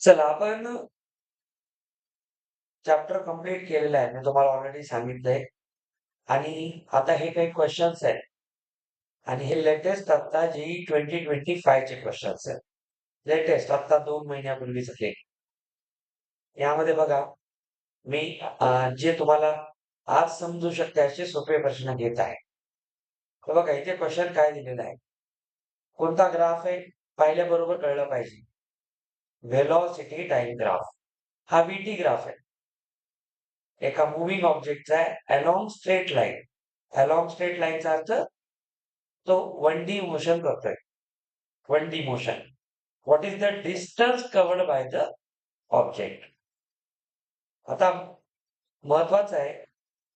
चला आपण chapter complete केलेला आहे. मी तुम्हाला ऑलरेडी सांगितलंय आणि आता हे काही क्वेश्चन्स आहेत आणि हे लेटेस्ट आता JEE 2025 चे क्वेश्चन्स आहेत. लेटेस्ट आता 2 महिन्यापूर्वीचे. यामध्ये बघा मी जे तुम्हाला आज समजू शकते असे सोपे प्रश्न घेत आहे. तर बघा इथे क्वेश्चन काय दिलेला आहे? कोणता ग्राफ आहे? पाहिल्याबरोबर कळलं पाहिजे. Velocity time graph. हा VT ग्राफ आहे. एका मूव्हिंग ऑब्जेक्टचा आहे along straight line. Along straight लाईनचा अर्थ तो 1D मोशन करतोय. 1D motion. What is the distance covered by the object? आता महत्वाचं आहे,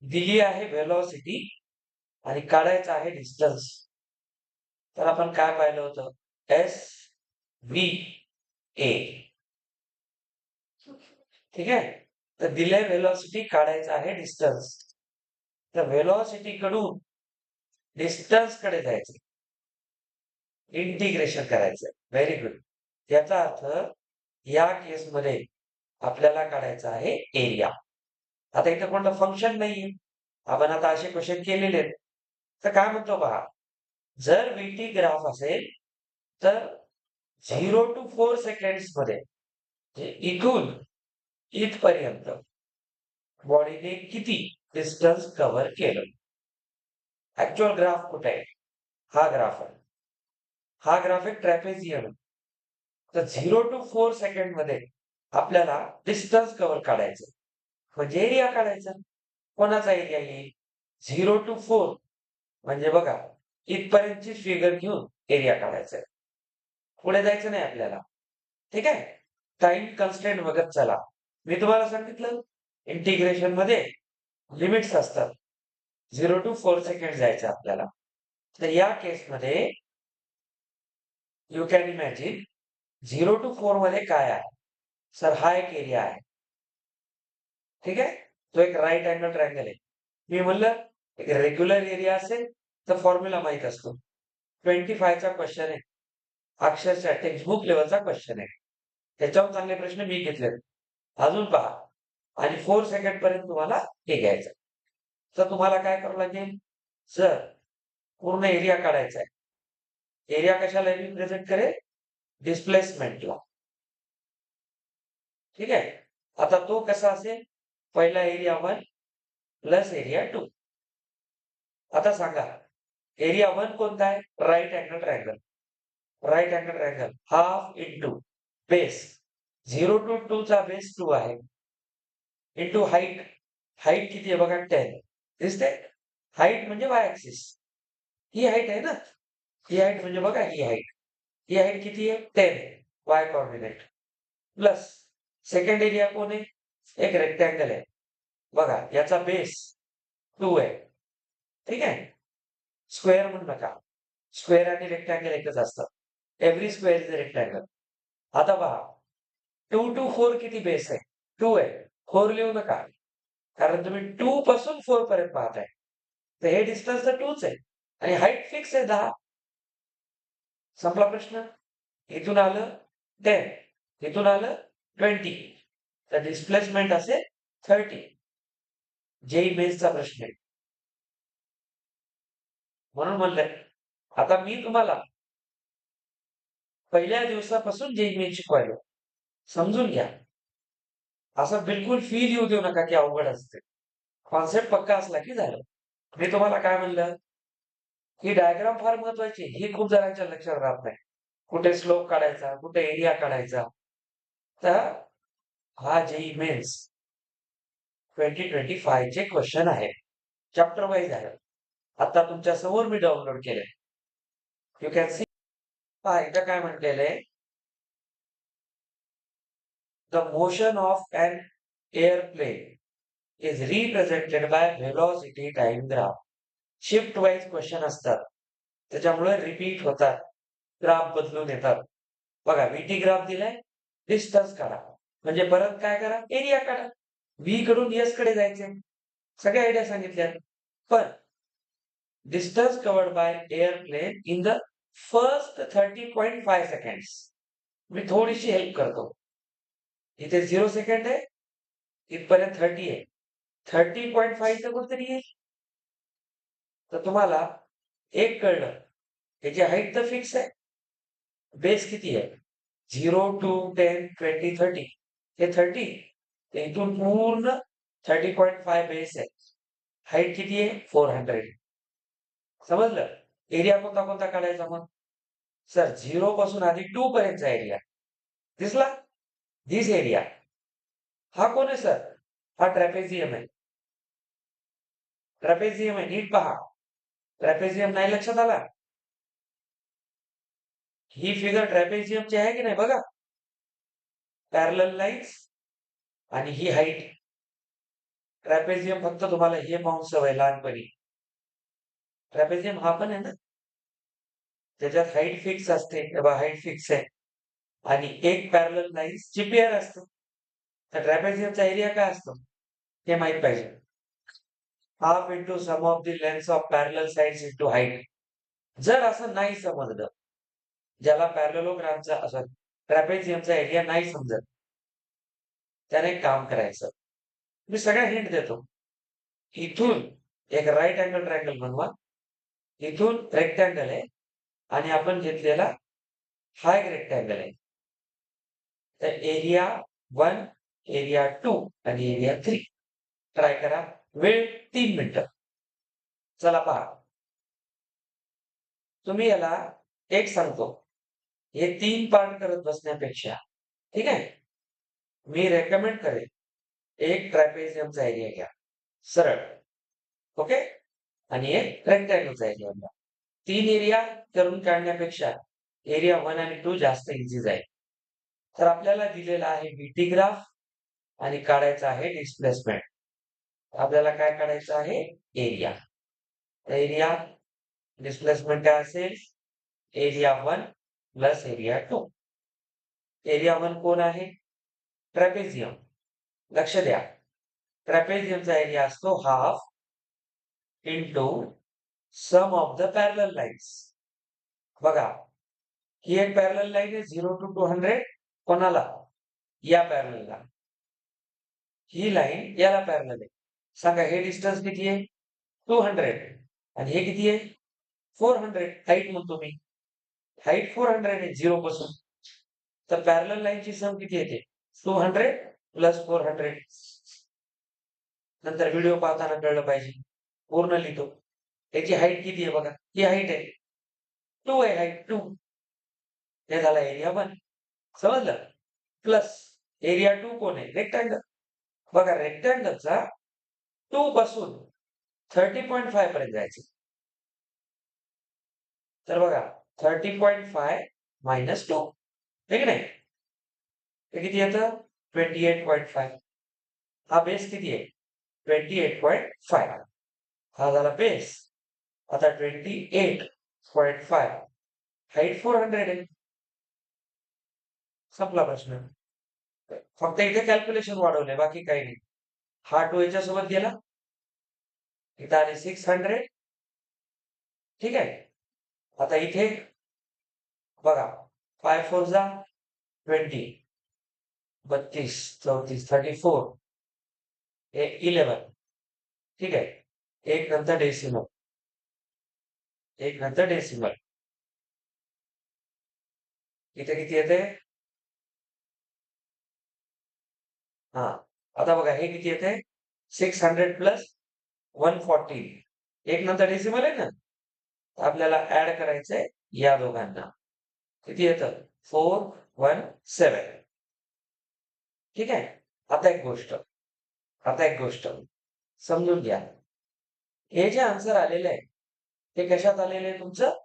दिली आहे व्हेलॉसिटी आणि काढायचं आहे डिस्टन्स. तर आपण काय पाहिलं होतं? SVA. ठीक आहे. तर दिले व्हेलॉसिटी, काढायचं आहे डिस्टन्स. तर व्हेलॉसिटी कडून डिस्टन्स कडे जायचं, इंटिग्रेशन करायचं. Very good. याचा अर्थ या केसमध्ये आपल्याला काढायचा आहे एरिया. आता इथे कोणतं फंक्शन नाहीये. आपण आता असे क्वेश्चन केलेले आहेत. तर काय म्हणतो पहा, जर VT ग्राफ असेल तर 0 to 4 सेकंड्स मध्ये इथून इथपर्यंत बॉडीने किती डिस्टन्स कव्हर केलं? ऍक्च्युअल ग्राफ कुठे आहे? हा ग्राफ आहे. हा ग्राफ आहे ट्रॅपेझियम. तर 0 to 4 सेकंड मध्ये आपल्याला डिस्टन्स कव्हर काढायचं म्हणजे एरिया काढायचा. कोणाचा एरिया येईल? 0 to 4 म्हणजे बघा इथपर्यंतची फिगर घेऊन एरिया काढायचा. पुढे जायचं नाही आपल्याला. ठीक आहे. टाइम कन्स्टेंट बघत चला. मी तुम्हाला सांगितलं इंटिग्रेशन मध्ये लिमिट्स असतात. 0 to 4 सेकंड जायचं आपल्याला. तर या केसमध्ये यू कॅन इमॅजिन 0 to 4 मध्ये काय आहे? सर हा एक एरिया आहे. ठीक आहे. तो एक राईट अँगल ट्रायंगल आहे. मी म्हणलं एक रेग्युलर एरिया असेल तर फॉर्म्युला माहित असतो. 25 चा क्वेश्चन आहे. अक्षरशः टेक्स्टबुक लेवलचा क्वेश्चन आहे. त्याच्यावर चांगले प्रश्न मी घेतलेत. अजून पहा आणि 4 सेकंड पर्यंत तुम्हाला हे घ्यायचं. तर तुम्हाला काय करावं लागेल? सर पूर्ण एरिया काढायचा आहे. एरिया कशाला रिप्रेझेंट करेल? डिस्प्लेसमेंटला. ठीक आहे. आता तो कसा असेल? पहिला एरिया 1 प्लस एरिया 2. आता सांगा एरिया 1 कोणता आहे? Right angle triangle. Right angle triangle half into base. 0 to 2 चा बेस 2 आहे. Into height. हाईट किती आहे बघा? 10. दिसते? हाईट म्हणजे वाय ऍक्सिस. ही हाईट आहे ना? ही हाईट म्हणजे बघा ही हाईट. ही हाईट किती आहे? 10 आहे. Y coordinate. Plus second area कोण आहे? एक रेक्टँगल आहे. बघा याचा बेस 2 आहे. ठीक आहे. स्क्वेअर म्हणू नका. स्क्वेअर आणि रेक्टँगल एकच असतात. Every square is a rectangle. आता पहा 2 to 4 किती बेस आहे? 2 आहे. 4 लिहू नका. कारण तुम्ही 2 पासून 4 पर्यंत पाहताय. तर हे डिस्टन्स तर 2च आहे आणि हाईट फिक्स आहे 10. संपला प्रश्न. इथून आलं 10, इथून आलं 20. तर डिस्प्लेसमेंट असेल 30. JEE मेन्सचा प्रश्न आहे. म्हणून म्हणलंय आता मी तुम्हाला पहिल्या दिवसापासून JEE मेन्स शिकवायलो. समजून घ्या. असं बिलकुल फील येऊ देऊ नका की अवघड असते. कॉन्सेप्ट पक्का असला की झालं. मी तुम्हाला काय म्हणलं? ही डायग्राम फार महत्वाची आहे. ही खूप जणांच्या लक्षात राहत नाही. कुठे स्लोप काढायचा, कुठे एरिया काढायचा. तर हा JEE मेन्स 2025 चे क्वेश्चन आहे. चॅप्टर वाईज आहे. आता तुमच्या समोर मी डाउनलोड केले. You can see. पहा इथं काय म्हटलेलं आहे? The motion of an airplane is represented by velocity time graph. Shift wise question असतात. त्याच्यामुळे रिपीट होतात. ग्राफ बदलून येतात. बघा VT ग्राफ दिलाय, डिस्टन्स काढा. म्हणजे परत काय करा? एरिया काढा. V कडून S कडे जायचे. सगळ्या आयडिया सांगितल्या. पण distance covered by airplane in the first 30.5 seconds. मी थोडीशी हेल्प करतो. इथे 0 सेकंड आहे, इथपर्यंत 30 आहे. 30.5 इथं कुठेतरी येईल. तर तुम्हाला एक कळलं, याची हाईट तर फिक्स आहे. बेस किती आहे? 0 टू 10, 20, 30. हे 30. तर इथून पूर्ण 30.5 बेस आहे. हाईट किती आहे? 400. समजलं? एरिया कोणता कोणता काढायचा मग? सर 0 पासून आधी 2 पर्यंतचा एरिया. दिसला? This area. हा कोण आहे सर? हा ट्रॅपेझियम आहे. ट्रॅपेझियम आहे. नीट पहा. ट्रॅपेझियम नाही लक्षात आला? ही फिगर ट्रॅपेझियमची आहे की नाही बघा. पॅरलल लाईन्स आणि ही हाईट. ट्रॅपेझियम फक्त तुम्हाला हे पाहून सवय लहानपणी. ट्रॅपेझियम हा पण आहे ना, त्याच्यात हाईट फिक्स असते. तेव्हा हाईट फिक्स आहे आणि एक पॅरलल लाईन्स ची पेअर असते. तर ट्रॅपेझियमचा एरिया काय असतो हे माहित पाहिजे. Half into sum of the lengths of parallel sides into height. जर असं नाही समजलं, ज्याला पॅरलेलोग्रामचा असं ट्रॅपेझियमचा एरिया नाही समजत, त्याने एक काम करायचं. मी सगळ्या हिंट देतो. इथून एक राईट अँगल ट्रायंगल बनवा. इथून रेक्टँगल आहे आणि आपण घेतलेला हा एक रेक्टँगल आहे. तर एरिया 1, एरिया 2 आणि एरिया 3 ट्राय करा. वेळ 3 मिनिटं. चला पहा. तुम्ही याला एक सांगतो. हे 3 पार्ट करत बसण्यापेक्षा, ठीक आहे, मी रेकमेंड करेन एक ट्रॅपेझियमचा एरिया घ्या सरळ. ओके. आणि एक रेक्टँगलचा एरिया घ्या. 3 एरिया करून काढण्यापेक्षा एरिया 1 आणि 2 जास्त इझी जाईल. तर आपल्याला दिलेला आहे बीटी ग्राफ आणि काढायचा आहे डिस्प्लेसमेंट. आपल्याला काय काढायचं आहे? एरिया. एरिया डिस्प्लेसमेंट काय असेल? Area 1 plus area 2. एरिया 1 कोण आहे? ट्रॅपेझियम. लक्ष द्या. ट्रॅपेझियमचा एरिया असतो half into sum of the parallel lines. बघा, ही एक पॅरलल लाईन आहे 0 टू 200. कोणाला? या पॅरललला. ही लाईन याला पॅरलल आहे. सांगा हे डिस्टन्स किती आहे? 200. आणि हे किती आहे? 400. हाईट म्हणतो मी. हाईट 400 आहे 0 पासून. तर पॅरलल लाईनची सम किती येते? 200 प्लस 400. नंतर व्हिडिओ पाहताना कळलं पाहिजे. पूर्ण लिहितो. याची हाईट किती आहे बघा. ही हाईट आहे. 2 आहे हाईट 2. हे झाला एरिया 1. समजलं? प्लस एरिया 2 कोण आहे? रेक्टँगल. बघा रेक्टँगलचा 2 पासून 30.5 पर्यंत जायचं. तर बघा 30.5 मायनस 2. हे की नाही? हे किती येतं? 28.5. हा बेस किती आहे? 28.5. हा झाला बेस. आता 28.5. हाईट 400 आहे. संपला प्रश्न. फक्त इथे कॅल्क्युलेशन वाढवलंय, बाकी काही नाही. हा 2 याच्यासोबत गेला. इथे आले 600. ठीक आहे. आता इथे बघा 5 4 जा 20, 32, 34, 34, हे 11. ठीक आहे. एक नंतर डेसिमल. एक नंतर डेसिमल. इथे किती येते? हा. आता बघा हे किती येते? 600 प्लस 140. एक नंतर डेसिमल आहे ना? आपल्याला ऍड करायचंय या दोघांना. किती येतं? 417. ठीक आहे. आता एक गोष्ट समजून घ्या. हे जे आन्सर आलेलं आहे ते कशात आलेलं आहे तुमचं?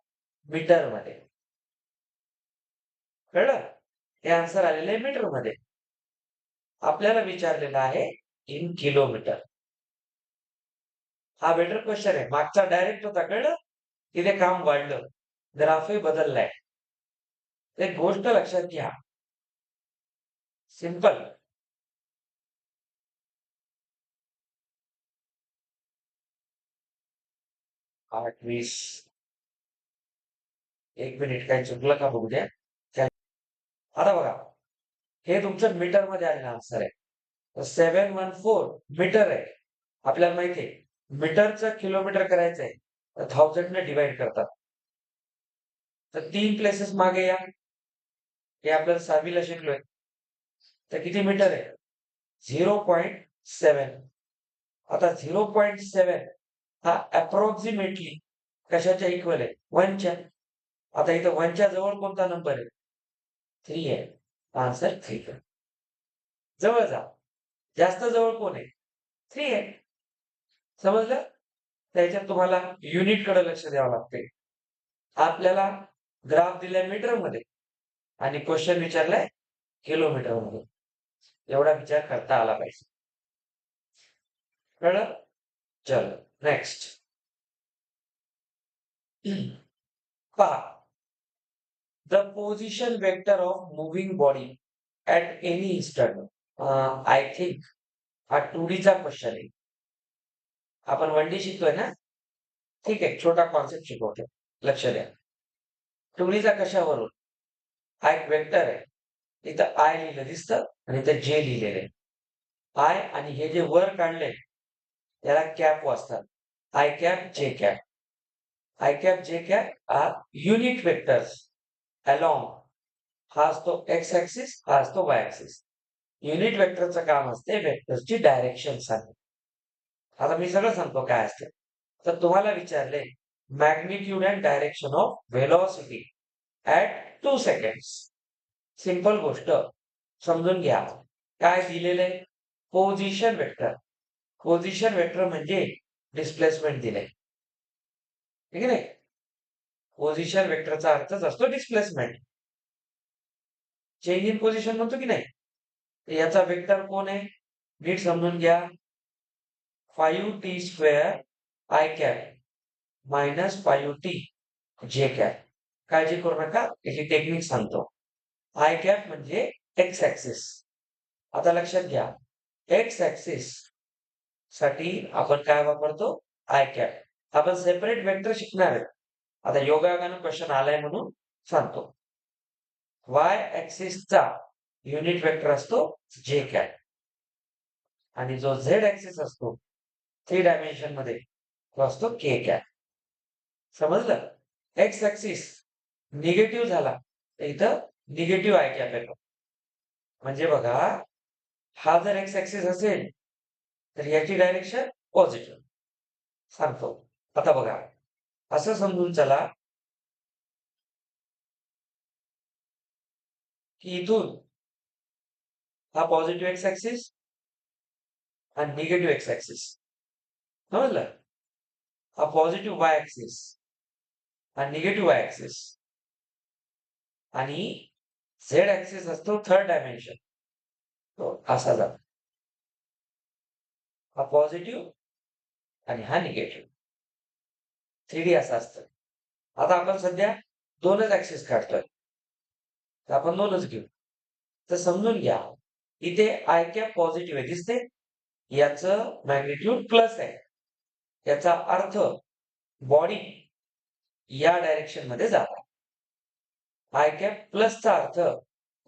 मीटरमध्ये. कळलं? हे आन्सर आलेलं आहे मीटरमध्ये. आपल्याला विचारलेलं आहे इन किलोमीटर. हा बेटर क्वेश्चन आहे. मागचा डायरेक्ट होता, कळलं? तिथे काम वाढलं. ग्राफही बदललाय. एक गोष्ट लक्षात घ्या. सिंपल. 8:20. एक मिनिट काही चुकलं का बघू द्या. आता बघा हे तुमचं मीटर मध्ये आलेलं आन्सर आहे. 714 मीटर आहे. आपल्याला माहिती आहे मीटरचं किलोमीटर करायचं आहे तर 1000 ने डिवाइड करतात. तर 3 प्लेसेस मागे या. हे आपल्याला 6वीला शिकलोय. तर किती मीटर आहे? 0.7. आता 0.7 हा अप्रॉक्सिमेटली कशाच्या इक्वल आहे? 1च्या. आता इथं 1च्या जवळ कोणता नंबर आहे? 3 आहे. आन्सर 3 आहे. जवळ जा. जास्त जवळ कोण आहे? 3 आहे. समजलं? त्याच्यात तुम्हाला युनिटकडे लक्ष द्यावं लागते. आपल्याला ग्राफ दिलाय मीटरमध्ये आणि क्वेश्चन विचारलाय किलोमीटरमध्ये. एवढा विचार करता आला पाहिजे. कळलं? चलो नेक्स्ट. पहा. The position vector of moving body at any instant. I think हा 2Dचा क्वेश्चन आहे. आपण 1D शिकतोय ना? ठीक आहे. छोटा कॉन्सेप्ट शिकवतो. लक्ष द्या. 2Dचा कशावरून? हा एक वेक्टर आहे. इथं आय लिहिलं दिसतं आणि इथं जे लिहिलेलं आहे. आय आणि हे जे वर काढले त्याला कॅप वाचतात. I cap, j cap. I cap, j cap are unit vectors along. हा असतो एक्स ऍक्सिस, हा असतो वाय ऍक्सिस. युनिट वेक्टरचं काम असते वेक्टरची डायरेक्शन सांगणे. आता मी सगळं सांगतो काय असते. तर तुम्हाला विचारले magnitude and direction of velocity at 2 seconds. Simple गोष्ट समजून घ्या. काय दिलेलं आहे? Position vector. पोझिशन वेक्टर म्हणजे डिस्प्लेसमेंट दिलंय. ठीक आहे नाही? पोझिशन वेक्टरचा अर्थच असतो डिस्प्लेसमेंट. चेंज इन पोझिशन म्हणतो की नाही? तर याचा वेक्टर कोण आहे? नीट समजून घ्या. 5t² i cap minus 5t जे कॅप. काळजी करू नका. याची टेक्निक सांगतो. आय कॅप म्हणजे एक्स ऍक्सिस. आता लक्षात घ्या. एक्स ऍक्सिस साठी आपण काय वापरतो? I cap. आपण सेपरेट वेक्टर शिकणार आहे. आता योगायोगानं क्वेश्चन आलाय म्हणून सांगतो. वाय ऍक्सिसचा युनिट वेक्टर असतो जे कॅप आणि जो झेड ऍक्सिस असतो 3 डायमेन्शन मध्ये तो असतो के कॅप. समजलं? एक्स ऍक्सिस निगेटिव्ह झाला तर इथं निगेटिव्ह आय कॅप येतो. म्हणजे बघा हा जर एक्स ऍक्सिस असेल तर याची डायरेक्शन पॉझिटिव्ह. सांगतो. आता बघा असं समजून चला की इथून हा पॉझिटिव्ह एक्स ऍक्सिस आणि निगेटिव्ह एक्स ऍक्सिस. समजलं? हा पॉझिटिव्ह वाय ऍक्सिस आणि निगेटिव्ह वाय ऍक्सिस आणि झेड ऍक्सिस असतो 3rd डायमेन्शन. तो असा जातो. हा पॉझिटिव्ह आणि हा निगेटिव्ह. 3D असं असतं. आता आपण सध्या 2च ऍक्सिस काढतोय. तर आपण 2च घेऊ. तर समजून घ्या. इथे आय कॅप पॉझिटिव्ह आहे दिसते? याचं मॅग्निट्यूड प्लस आहे. याचा अर्थ बॉडी या डायरेक्शन मध्ये जातात. आय कॅप प्लसचा अर्थ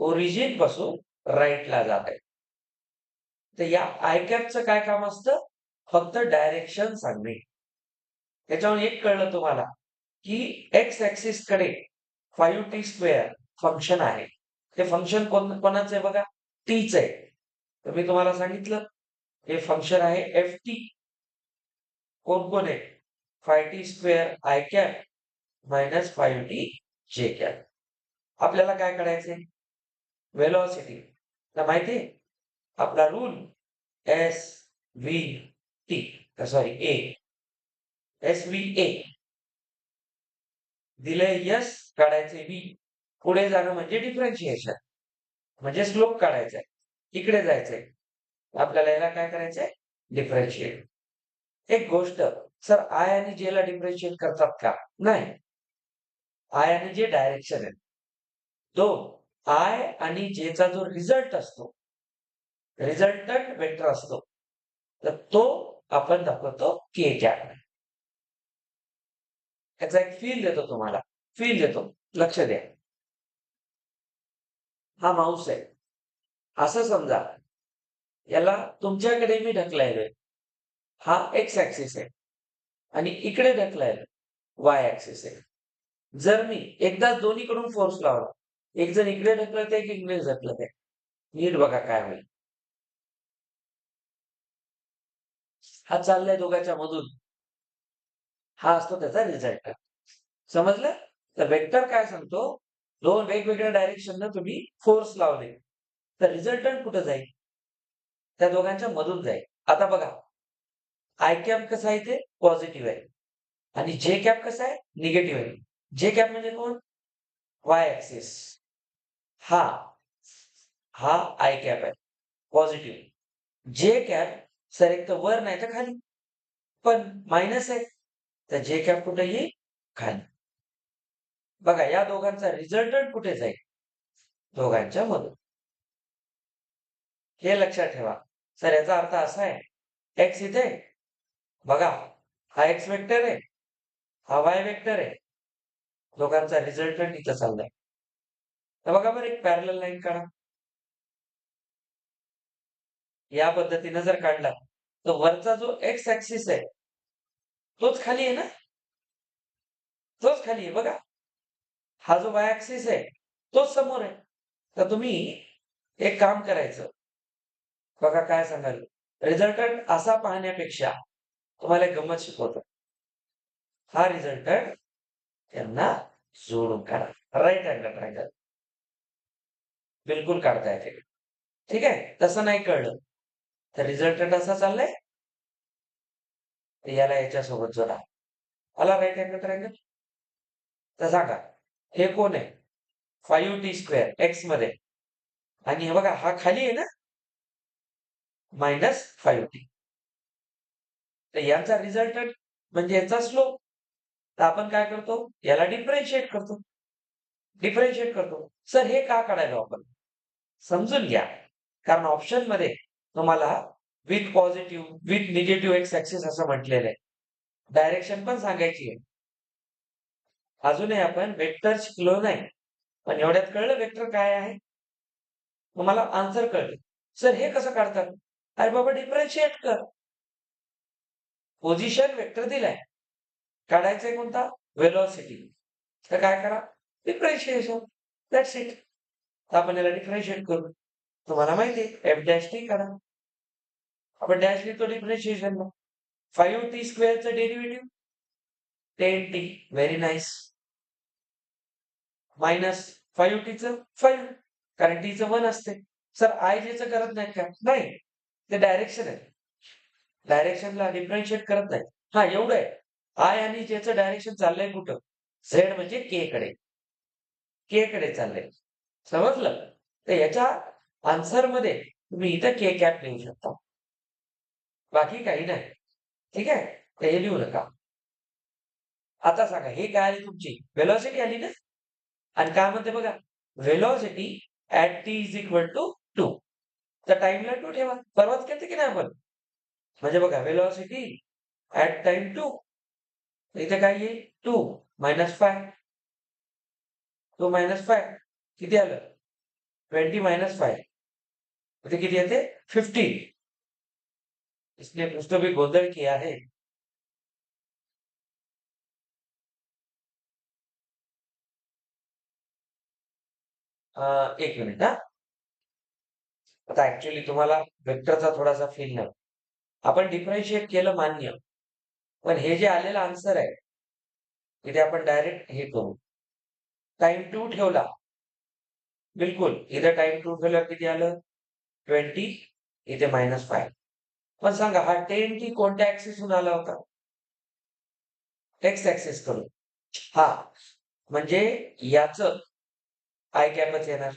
ओरिजिन पासून राईटला जात आहे. तर या आय कॅपचं काय काम असतं? फक्त डायरेक्शन सांगणे. त्याच्यावर एक कळलं तुम्हाला की एक्स ऍक्सिस कडे 5t² फंक्शन आहे. ते फंक्शन कोणाचं आहे बघा? टीच आहे. तर मी तुम्हाला सांगितलं हे फंक्शन आहे ft. कोण आहे? 5t² i cap minus 5t जे कॅप. आपल्याला काय करायचंय? व्हेलॉसिटी. तर माहितीये आपला rule S V T sorry S V A दिलंय यस काढायचे व्ही. पुढे जाणं म्हणजे डिफरन्शिएशन म्हणजे स्लोप काढायचा आहे. इकडे जायचंय. आपल्याला याला काय करायचंय? डिफरन्शिएट. एक गोष्ट सर आय आणि जे ला डिफरन्शिएट करतात का? नाही. आय आणि जे डायरेक्शन आहे. तो आय आणि जे चा जो रिझल्ट असतो रिझल्टंट वेक्टर असतो तर तो आपण दाखवतो के कॅप. याचा एक फील देतो तुम्हाला. फील देतो. लक्ष द्या. हा माऊस आहे. असं समजा याला तुमच्याकडे मी ढकलायलोय. हा एक्स ॲक्सिस आहे आणि इकडे ढकलायलोय वाय ॲक्सिस आहे. जर मी एकदाच दोन्हीकडून फोर्स लावला, एक जण इकडे ढकलत आहे, एक इकडे ढकलत आहे. नीट बघा काय होईल. हा चाललाय दोघांच्या मधून. हा असतो त्याचा रिझल्ट. समजलं? तर वेक्टर काय सांगतो, दोन वेगवेगळ्या डायरेक्शननं तुम्ही फोर्स लावले, तर रिझल्टंट कुठं जाईल? त्या दोघांच्या मधून जाईल. आता बघा, आय कॅप कसा आहे ते पॉझिटिव्ह आहे आणि जे कॅप कसा आहे निगेटिव्ह आहे. जे कॅप म्हणजे कोण? Y axis. हा, हा आय कॅप आहे पॉझिटिव्ह. जे कॅप सर एक तर वर नाही तर खाली. पण मायनस आहे. तर जे कॅप कुठे येईल? खाली. बघा या दोघांचा रिझल्टंट कुठे जाईल? दोघांच्या मधून. हे लक्षात ठेवा. सर याचा अर्थ असा आहे, एक्स इथे बघा, हा एक्स वेक्टर आहे, हा वाय वेक्टर आहे. दोघांचा रिझल्टंट इथं चाललाय. तर बघा बरं एक पॅरलल लाईन काढा. या पद्धतीनं जर काढला, तर वरचा जो एक्स ॲक्सिस आहे, तोच खाली आहे ना? तोच खाली आहे बघा. हा जो वाय ॲक्सिस आहे, तोच समोर आहे. तर तुम्ही एक काम करायचं. बघा काय सांगाल, रिझल्टंट असा पाहण्यापेक्षा तुम्हाला एक गंमत शिकवतो. हा रिझल्टंट त्यांना जोडून काढा. Right angle triangle. बिलकुल काढता येते. ठीक आहे? तसं नाही कळलं, तर रिझल्टंट असा चाललाय, तर याला याच्यासोबत जोडा. आला राइट अँगल ट्रायंगल? तर सांगा, हे कोण आहे? 5t² एक्समध्ये आणि हे बघा हा खाली आहे ना? -5t. तर यांचा रिझल्टंट म्हणजे याचा स्लोप. तर आपण काय करतो? याला डिफरन्शिएट करतो. डिफरन्शिएट करतो. सर हे का काढायलो आपण? समजून घ्या. कारण ऑप्शनमध्ये तुम्हाला with positive, with negative x axis असं म्हटलेलं आहे. डायरेक्शन पण सांगायची आहे. अजूनही आपण वेक्टर शिकलो नाही. पण एवढ्यात कळलं वेक्टर काय आहे? तुम्हाला आन्सर कळलं. सर हे कसं काढतात? अरे बाबा डिफरन्शिएट कर. पोझिशन वेक्टर दिलाय. काढायचंय कोणता? व्हेलॉसिटी. तर काय करा? डिफरन्शिएशन. That's it. तर आपण याला डिफरन्शिएट करू. तुम्हाला माहिती आहे एफ डॅश टी काढा. आपण डॅश लिहितो डिफरन्शिएशनला. 5t² derivative 10t. Very nice. Minus 5tचं 5 कारण टीचं 1 असते. सर आय जेचं करत नाहीत का? नाही. ते डायरेक्शन आहे. डायरेक्शनला डिफरन्शिएट करत नाही. हां, एवढं आहे. आय आणि जेचं डायरेक्शन चाललंय कुठं? झेड म्हणजे के कडे. के कडे चाललंय. समजलं? तर याच्या आन्सरमध्ये तुम्ही इथं के कॅप लिहू शकता. बाकी काही नाही. ठीक आहे? तर हे लिहू नका. आता सांगा हे काय आली तुमची? व्हेलॉसिटी आली ना? आणि काय म्हणते बघा, velocity at t is equal to 2. तर टाईमला 2 ठेवा. परवाच केलतं की नाही आपण? म्हणजे बघा व्हेलॉसिटी ॲट टाईम 2. इथे काय येईल? 2 - 5. 2 - 5 किती आलं? 20 - 5 इथे किती येते? 15. इसने कुछ तो भी गोंधळ किया है. 1 मिनिट हां. आता ॲक्चुअली तुम्हाला वेक्टरचा थोडासा फील नाही. आपण डिफरन्शिएट केलं मान्य. पण हे जे आलेलं आन्सर आहे, इथे आपण डायरेक्ट हे करू. टाईम 2 ठेवला. बिलकुल. इथं टाईम 2 ठेवल्यावर किती आलं? 20 इथे -5. पण सांगा हा 10t कोणत्या ॲक्सिसहून आला होता? एक्स ॲक्सिसकडून. हां. म्हणजे याचं आय कॅपच येणार.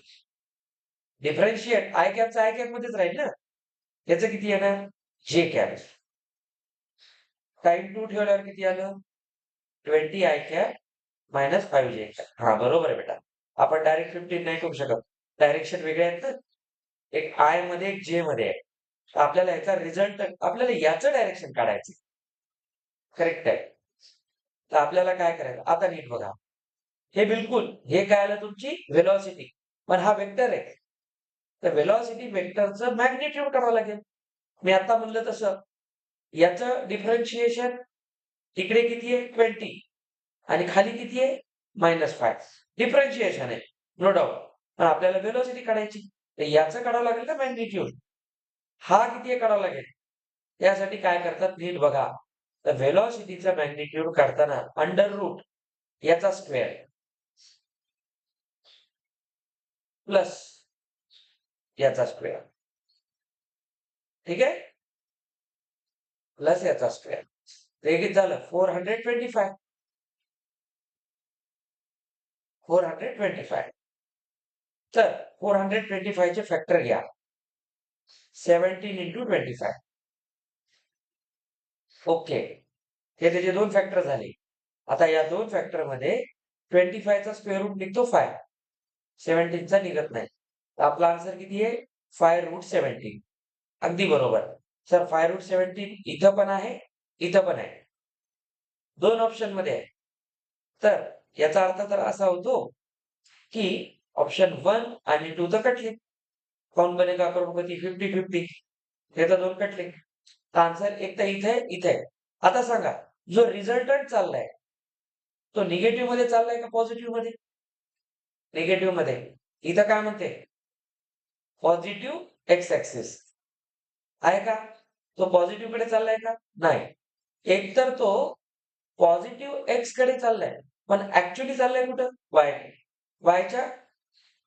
डिफरन्शिएट आय कॅपचं आय कॅपमध्येच राहील ना. याचं किती येणार? जे कॅप. टाईम 2 ठेवल्यावर किती आलं? 20 आय कॅप -5 जे कॅप. हां, बरोबर आहे बेटा. आपण डायरेक्ट 15 नाही करू शकत. डायरेक्शन वेगळे आहेत ना. एक आय मध्ये, एक जे मध्ये आहे. तर आपल्याला याचा रिझल्ट आपल्याला याचं डायरेक्शन काढायचं. करेक्ट आहे. तर आपल्याला काय करायचं? आता नीट बघा. हे बिलकुल हे काय आलं तुमची व्हेलॉसिटी. पण हा वेक्टर आहे. तर व्हेलॉसिटी व्हेक्टरचं मॅग्निट्यूड करावं लागेल. मी आता म्हणलं तसं याचं डिफरन्शिएशन इकडे किती आहे 20 आणि खाली किती आहे -5 डिफरन्शिएशन आहे नो डाऊट. पण आपल्याला व्हेलॉसिटी काढायची तर याचं काढावं लागेल का मॅग्निट्यूड, हा किती आहे काढावं लागेल. यासाठी काय करतात नीट बघा. तर व्हेलॉसिटीचा मॅग्निट्यूड काढताना अंडर रूट याचा स्क्वेअर प्लस याचा स्क्वेअर, ठीक आहे, प्लस याचा स्क्वेअर. ते किती झालं 425 425. तर 425 चे फॅक्टर घ्या 17 into 25. ओके, हे त्याचे दोन फॅक्टर झाले. आता या दोन फॅक्टर मध्ये 25 चा स्क्वेअर रूट निघतो 5, 17 चा निघत नाही. तर आपला आन्सर किती आहे 5√17. अगदी बरोबर सर. 5√17 इथं पण आहे, इथं पण आहे, दोन ऑप्शन मध्ये आहे. तर याचा अर्थ तर असा होतो की ऑप्शन 1 आणि 2 तर कटले. कौन बनेगा करोडपती 50-50, हे तर दोन कटले. आन्सर एक तर इथे आहे, इथे आहे. आता सांगा जो रिझल्टंट चाललाय तो निगेटिव्ह मध्ये चाललाय का पॉझिटिव्ह मध्ये. निगेटिव्ह मध्ये. इथं काय म्हणते पॉझिटिव्ह एक्स ऍक्सिस आहे का, तो पॉझिटिव्ह कडे चाललाय का नाही. एक तर तो पॉझिटिव्ह एक्स कडे चाललाय पण ऍक्च्युअली चाललाय कुठं वाय, वायच्या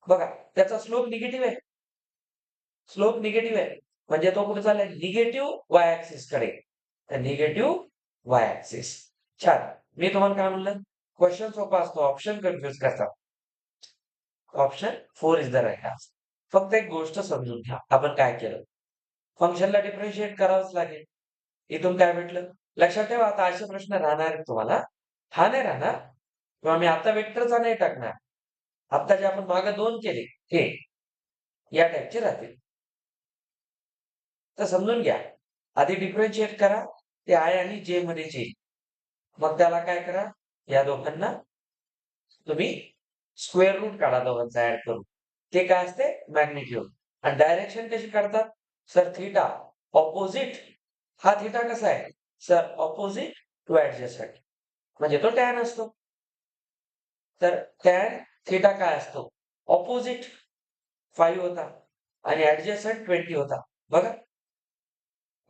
बघा त्याचा स्लोप निगेटिव्ह आहे, स्लोप निगेटिव्ह आहे म्हणजे तो कुठे चाललाय निगेटिव्ह वाय ऍक्सिस कडे. तर निगेटिव्ह वाय ऍक्सिस. छान. मी तुम्हाला काय म्हणलं क्वेश्चन सोपा असतो, ऑप्शन कन्फ्युज करतात. Option 4 is the right answer. फक्त एक गोष्ट समजून घ्या आपण काय केलं. फंक्शनला डिफरन्शिएट करावंच लागेल. इथून काय भेटलं लक्षात ठेवा. आता असे प्रश्न राहणार आहेत तुम्हाला, हा नाही राहणार किंवा मी आता वेक्टरचा नाही टाकणार. आता जे आपण मागे दोन केले हे या टाईपचे राहतील. तर समजून घ्या. आधी डिफरन्शिएट करा ते आय आणि जे मध्ये जे, मग त्याला काय करा या दोघांना तुम्ही स्क्वेअर रूट काढा दोघांचा ऍड करून. ते काय असते मॅग्निट्यूड. आणि डायरेक्शन कशी काढतात सर थीटा ऑपोजिट. हा थीटा कसा आहे सर ऑपोजिट टू ऍडजस्टंट म्हणजे तो टॅन असतो. तर टॅन थीटा काय असतो ऑपोजिट 5 होता आणि ऍडजस्टंट 20 होता बघा.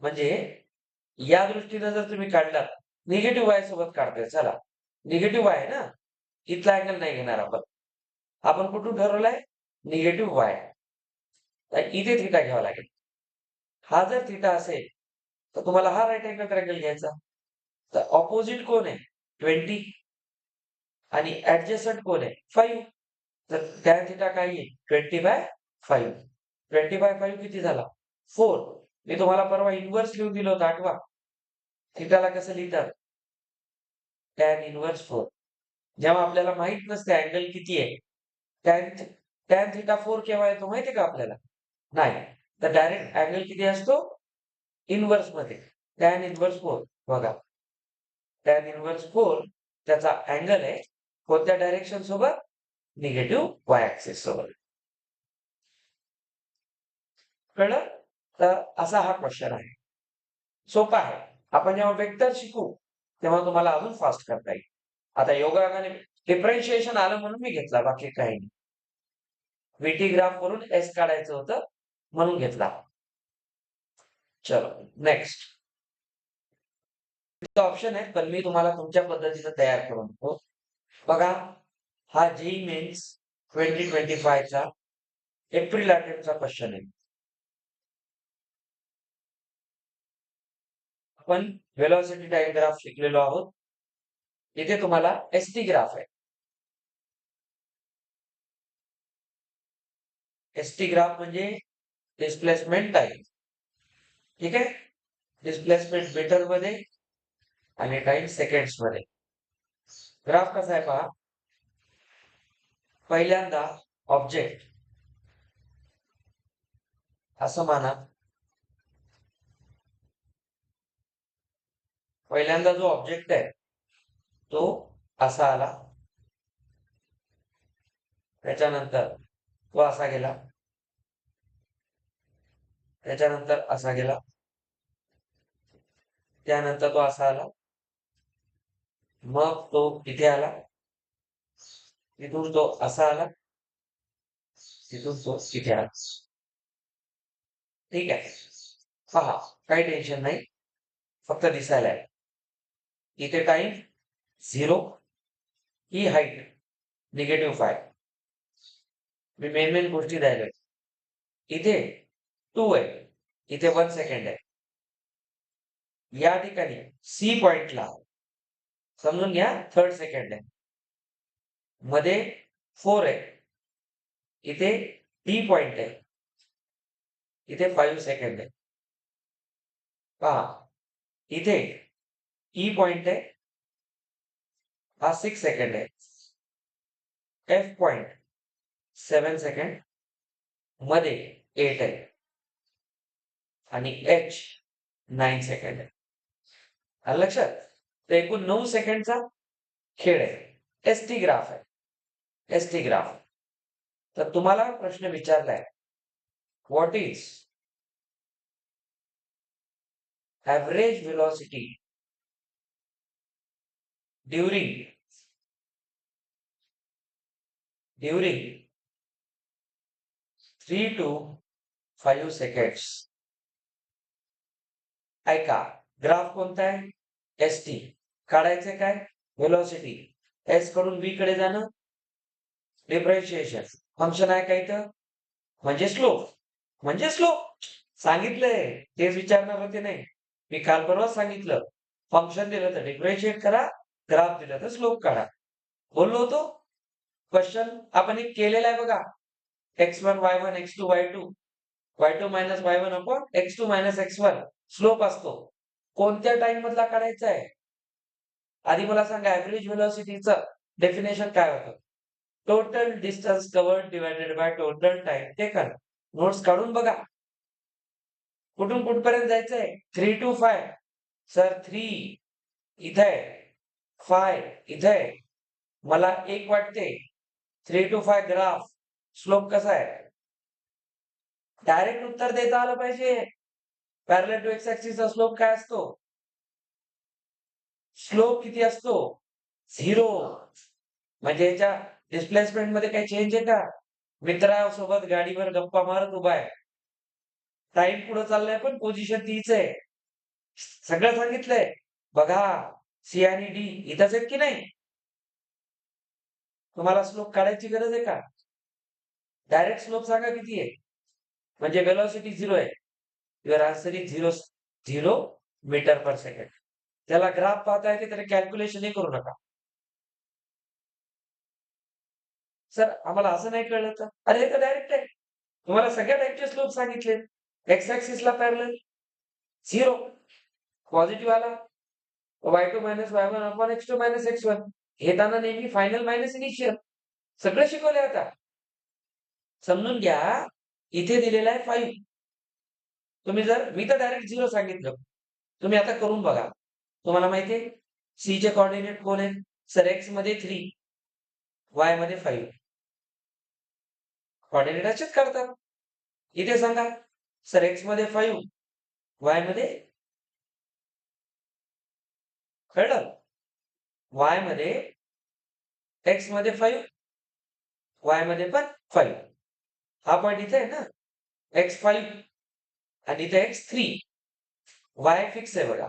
म्हणजे या दृष्टीने जर तुम्ही काढलात निगेटिव्ह वाय सोबत काढतोय चला, निगेटिव्ह वाय ना, इथला अँगल नाही घेणार आपण. आपण कुठून ठरवलाय निगेटिव्ह वाय, तर इथे थीटा घ्यावा लागेल. हा जर थीटा असेल तर तुम्हाला हा राईट अँगल ट्रायंगल घ्यायचा. तर ऑपोजिट कोण आहे 20 आणि ऍडजस्टंट कोण आहे 5. तर टॅन थीटा काय आहे 20/5. 20/5 किती झाला 4. मी तुम्हाला परवा इन्व्हर्स लिहून दिलं होतं आठवा. थीटाला कसं लिहितात टॅन इन्व्हर्स 4. जेव्हा आपल्याला माहित नसते अँगल किती आहे, टॅन टॅन थीटा 4 केव्हा येतो माहितीये का आपल्याला नाही. तर डायरेक्ट अँगल किती असतो इन्व्हर्स मध्ये टॅन इन्व्हर्स 4 बघा. टॅन इन्व्हर्स 4 त्याचा अँगल आहे कोणत्या डायरेक्शन सोबत निगेटिव्ह वाय ऍक्सिस सोबत. कळलं. तर असा हा क्वेश्चन आहे, सोपा आहे. आपण जेव्हा वेक्टर शिकू तेव्हा तुम्हाला अजून फास्ट करता येईल. आता योगायोगाने डिफरन्शिएशन आलं म्हणून मी घेतला, बाकी काही नाही. व्हीटी ग्राफ वरून एस काढायचं होतं म्हणून घेतला. चलो नेक्स्ट. ऑप्शन आहे पण मी तुम्हाला तुमच्या पद्धतीने तयार करून देतो. बघा हा जेई मेन्स 2025 चा एप्रिल अटेम्प्टचा क्वेश्चन आहे. आपण व्हेलॉसिटी डायग्राफ शिकलेलो आहोत. इथे तुम्हाला एसटी ग्राफ आहे. एसटी ग्राफ म्हणजे डिस्प्लेसमेंट टाइम, ठीक आहे. डिस्प्लेसमेंट मीटर मध्ये आणि टाइम सेकंड्स मध्ये. ग्राफ कसा आहे पहा. पहिल्यांदा ऑब्जेक्ट असं माना, पहिल्यांदा जो ऑब्जेक्ट आहे तो असा आला, त्याच्यानंतर तो असा गेला, त्याच्यानंतर असा गेला, त्यानंतर तो असा आला, मग तो इथे आला, तिथून तो असा आला, तिथून तो इथे आला. ठीक आहे. पहा, काही टेन्शन नाही, फक्त दिसायला आहे. इथे टाइम 0, ही हाईट -5. मी मेन गोष्टी द्यायला. इथे 2 आहे, इथे 1 सेकंड आहे. या ठिकाणी सी पॉइंटला समजून घ्या 3rd सेकंड आहे, मध्ये 4 आहे, इथे डी पॉइंट आहे, इथे 5 सेकंड आहे. पहा, इथे ई पॉइंट आहे, हा 6 सेकंड आहे, एफ पॉइंट 7 सेकंड, मध्ये 8 आहे आणि एच 9 सेकंड आहे. आलं लक्षात? तर एकूण 9 सेकंडचा खेळ आहे. एसटी ग्राफ आहे, एसटी ग्राफ. तर तुम्हाला प्रश्न विचारलाय, what is average velocity during 3 to 5 seconds. ऐका, ग्राफ कोणता आहे? एसटी. काढायचं काय? व्हेलॉसिटी. एस कडून बी कडे जाणं, डिफरन्शिएशन. फंक्शन आहे का इथं? म्हणजे स्लोप. म्हणजे स्लोप. सांगितलंय, तेच विचारणार होते नाही. मी काल परवाच सांगितलं. फंक्शन दिलं तर डिफरन्शिएट करा, ग्राफ दिलं तर स्लोप काढा. बोललो होतो. क्वेश्चन आपण एक केलेला आहे बघा. x1 y1 x2 y2 y2 minus y1 upon x2 minus x1 slope असतो. कोणत्या टाइम मधला काढायचा आहे? आधी मला सांगा, ऍव्हरेज व्हेलॉसिटीचं डेफिनेशन काय होतं? Total distance covered divided by total time taken. Notes काढून बघा. कुठून कुठपर्यंत जायचंय? 3 to 5. सर 3 इथे आहे, 5 इथे आहे. मला एक वाटते 3 to 5 ग्राफ स्लोप कसा आहे? डायरेक्ट उत्तर देता आलं पाहिजे. पॅरलल टू एक्स ऍक्सिसचा स्लोप काय असतो? स्लोप किती असतो? 0. म्हणजे याच्या डिस्प्लेसमेंट मध्ये काही चेंज आहे का? मित्रासोबत गाडीवर गप्पा मारत उभा आहे. टाइम पुढे चाललाय पण पोझिशन तीच आहे. सगळं सांगितलंय. बघा, सी आणि डी इथंच आहेत की नाही? तुम्हाला स्लोप काढायची गरज आहे का? डायरेक्ट स्लोप सांगा किती आहे? म्हणजे वेलॉसिटी 0 आहे. Your answer is 0 metre per second. त्याला ग्राफ पाहता येते, त्याला कॅल्क्युलेशनही करू नका. सर आम्हाला असं नाही कळलं तर? अरे हे तर डायरेक्ट आहे. तुम्हाला सगळ्या टाईपचे स्लोप सांगितले. एक्स ऍक्सिसला पॅरलल 0 पॉझिटिव्ह आला, y2 minus y1 upon x2 minus x1. घेताना नेहमी फायनल मायनस इनिशियल. सगळं शिकवलंय आता. समजून घ्या, इथे दिलेलं आहे 5. तुम्ही मी तर डायरेक्ट 0 सांगितलं. तुम्ही आता करून बघा. तुम्हाला माहितीये सी चे कोऑर्डिनेट कोण आहेत? सर एक्स मध्ये 3, वाय मध्ये 5. कोऑर्डिनेट असेच काढतात. इथे सांगा, सर एक्स मध्ये 5, वाय मध्ये कळलं? वाय मध्ये एक्स मध्ये 5, वाय मध्ये पण 5. हा पॉइंट इथे आहे ना, x5 आणि इथे x3. वाय फिक्स आहे बघा.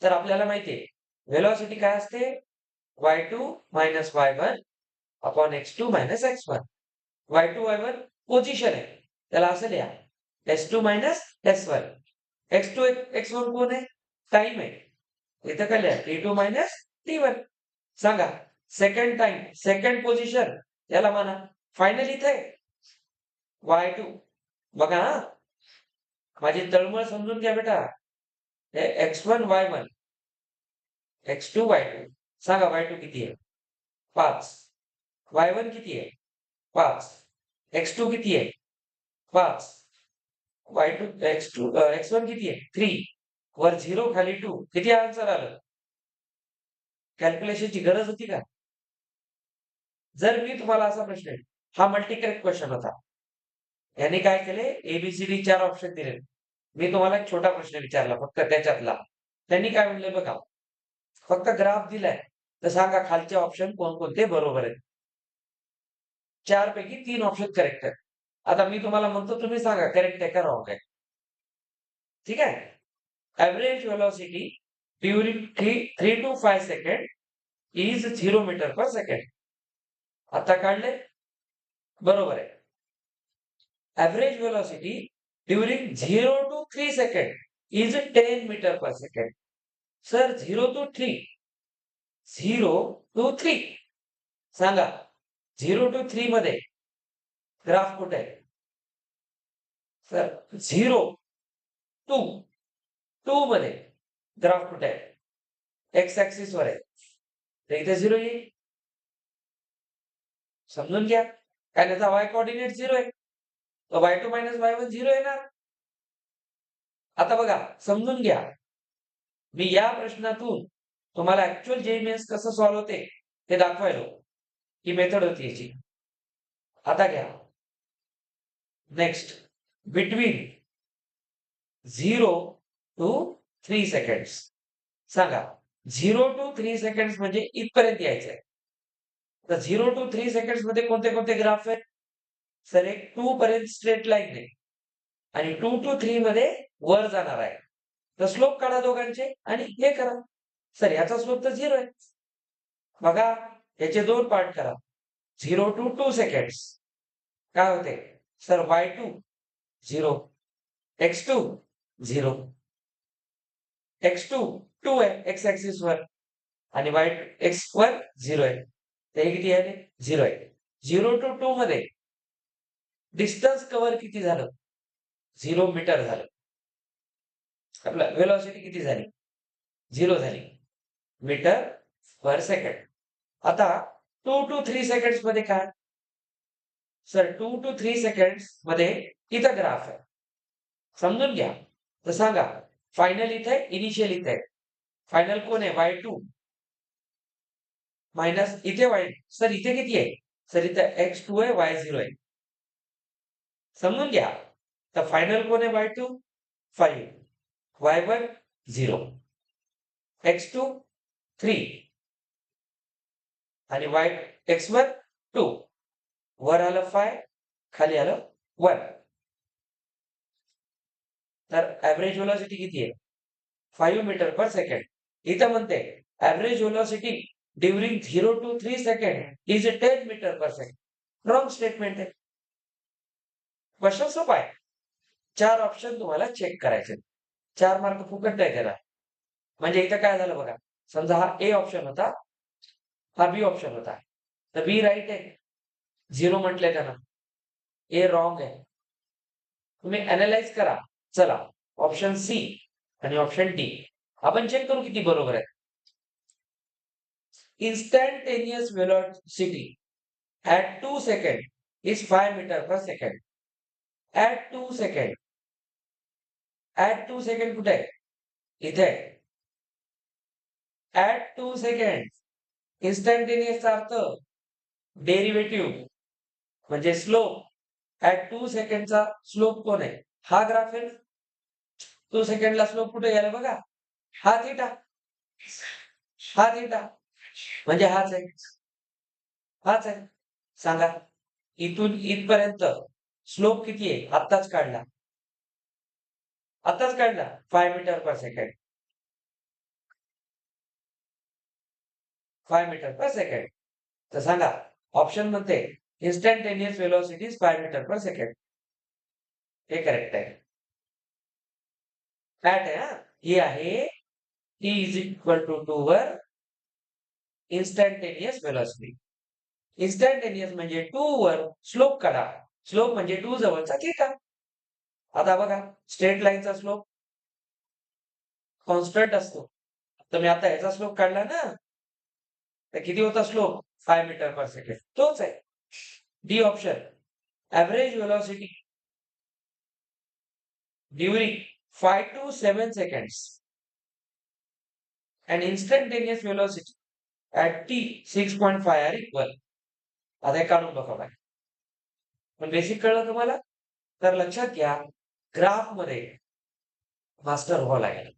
तर आपल्याला माहितीये व्हेलॉसिटी काय असते? y2 minus y1 upon x2 minus x1. y2 y1 position आहे, त्याला असं लिहा s2 minus s1. x2 x1 कोण आहे? टाइम आहे. इथं काय लिहा? t2 minus t1. सांगा, सेकंड टाइम, सेकंड पोझिशन याला म्हणा. फायनल इथे आहे y2. बघा हा, माझी तळमळ समजून घ्या बेटा. x1 y1 x2 y2. सांगा y2 किती आहे? 5. y1 किती आहे? 5. x2 किती आहे? 5. y2 x2 x1 किती आहे? 3. वर 0 खाली 2. किती आन्सर आलं? कॅल्क्युलेशनची गरज होती का? जर मी तुम्हाला असा प्रश्न आहे, हा मल्टी करेक्ट क्वेश्चन होता. यांनी काय केले, एबीसीडी 4 ऑप्शन दिले. मी तुम्हाला एक छोटा प्रश्न विचारला फक्त त्याच्यातला. त्यांनी काय म्हणले बघा, फक्त ग्राफ दिलाय, तर सांगा खालचे ऑप्शन कोणकोणते बरोबर आहेत. 4 पैकी 3 ऑप्शन करेक्ट आहेत. आता मी तुम्हाला म्हणतो, तुम्ही सांगा करेक्ट आहे का रॉंग आहे. ठीक आहे. Average velocity during 3 to 5 second is 0 metre per second. आता काढले? बरोबर आहे. Average velocity during 0 to 3 second is 10 metre per second. Sir 0 to 3. 0 to 3. सांगा 0 to 3 मध्ये ग्राफ कुठे आहे? सर 0 to 2 मध्ये ग्राफ कुठे आहे? एक्स ऍक्सिस वर आहे. तर इथे 0 येईल. समजून घ्या. काय त्याचा वाय कोऑर्डिनेट 0 आहे. तर y2 मायनस y1 0 येणार. आता बघा समजून घ्या. मी या प्रश्नातून तुम्हाला ऍक्च्युअल जेईएमएस कसं सॉल्व्ह होते हे दाखवायलो. ही मेथड होती याची. आता घ्या. Next between 0 to 3 seconds. सांगा 0 to 3 सेकंड्स म्हणजे इथपर्यंत यायचंय. तर 0 to 3 सेकंड्स मध्ये कोणते कोणते ग्राफ आहेत? सर एक 2 पर्यंत स्ट्रेट लाईन आहे आणि 2 to 3 मध्ये वर जाणार आहे. तर स्लोप काढा दोघांचे आणि हे करा. सर याचा स्लोप तर 0 आहे. बघा याचे 2 पार्ट करा. 0 to 2 सेकंड्स काय होते? Sir y2 0, x2 0. x2 2 आहे एक्स ऍक्सिस वर आणि y x वर 0 आहे. तर हे किती आहे? 0 आहे. 0 to 2 मध्ये डिस्टन्स कव्हर किती झालं? 0 मीटर झालं. आपलं व्हेलॉसिटी किती झाली? 0 झाली मीटर पर सेकंड. आता 2 to 3 सेकंड्स मध्ये काय? सर 2 to 3 सेकंड्स मध्ये इथं ग्राफ आहे. समजून घ्या. तर सांगा फायनल इथे आहे, इनिशियल इथे आहे. फायनल कोण आहे? y2 मायनस इथे y. सर इथे किती आहे? सर इथे x2 आहे, y0 आहे. समजून घ्या. तर फायनल कोण आहे? y2 5, y1 0, x2 3 आणि x1 2. वर आलं 5, खाली आलं 1. तर ऍव्हरेज व्हेलॉसिटी किती आहे? 5 मीटर पर सेकंड. इथं म्हणते average velocity during 0 to 3 second is 10 metre per second. Wrong statement आहे. क्वेश्चन सोपा आहे. 4 ऑप्शन तुम्हाला चेक करायचे. 4 मार्क फुकट आहे त्याला. म्हणजे इथं काय झालं बघा. समजा हा ए ऑप्शन होता, हा बी ऑप्शन होता. तर बी राईट आहे, 0 म्हटलंय त्यानं. ए रॉंग आहे. तुम्ही अनालाइज करा. चला ऑप्शन सी आणि ऑप्शन डी आपण चेक करू किती बरोबर आहे. Instantaneous velocity at 2 seconds is 5 meter per second. At 2 second. At 2 second कुठे आहे? इथे आहे. At 2 seconds. Instantaneous अर्थ डेरिव्हेटिव्ह म्हणजे स्लोप. ऍट 2 सेकंडचा स्लोप कोण आहे? हा ग्राफ आहे. 2 सेकंडला स्लोप कुठे गेला बघा. हा थीटा. हा थीटा म्हणजे हाच आहे. हाच आहे. सांगा इथून इथपर्यंत स्लोप किती आहे? आत्ताच काढला. 5 metre per second. 5 metre per second. तर सांगा ऑप्शन म्हणते instantaneous velocity 5 metre per second. हे करेक्ट आहे. फॅट आहे हा. ही आहे t इज इक्वल टू 2 वर इन्स्टंटेनियस व्हेलॉसिटी. इन्स्टंटेनियस म्हणजे 2 वर स्लोप काढा. स्लोप म्हणजे 2 जवळचा थीटा. आता बघा स्ट्रेट लाईनचा स्लोप कॉन्स्टंट असतो. तर मी आता ह्याचा स्लोप काढला ना, तर किती होता स्लोप? 5 metre per second. तोच आहे. D option. Average velocity during 5 to 7 seconds and instantaneous velocity at t 6.5 are equal. आता हे काढून बघा बाय. पण बेसिक कळलं तुम्हाला? तर लक्षात घ्या, ग्राफमध्ये मास्टर व्हावं लागेल.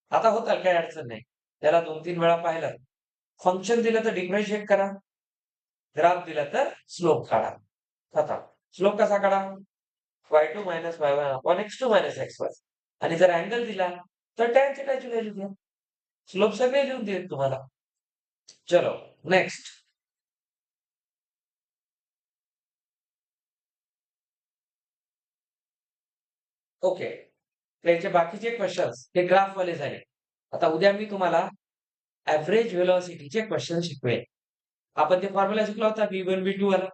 आता होतं काही अडचण नाही. त्याला 2-3 वेळा पाहिलं. फंक्शन दिलं तर डिफरन्शिएट करा. ग्राफ दिला तर स्लोप काढा. खतम. स्लोप कसा काढा? y2 - y1 upon x2 - x1 आणि जर अँगल दिला तर tan थिटाची व्हॅल्यू घ्या. स्लोप सगळे लिहून देईल तुम्हाला. चलो नेक्स्ट. ओके. त्यांचे बाकीचे क्वेशन्स हे ग्राफवाले झाले. आता उद्या मी तुम्हाला एव्हरेज व्हेलॉसिटीचे क्वेशन शिकवेन. आपण ते फॉर्म्युला शिकला होता V1 V2 वाला.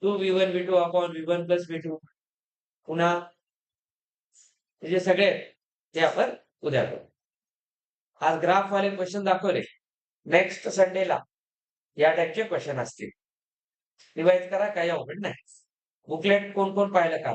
2V1 V2 upon V1 plus V2. पुन्हा हे जे सगळे आहेत, ते आपण उद्या करू. आज ग्राफवाले क्वेशन दाखवले. नेक्स्ट संडेला या टाइपचे क्वेशन असतील. रिवाइज करा, काही अवघड नाही. बुकलेट कोण-कोण पाहिलं का?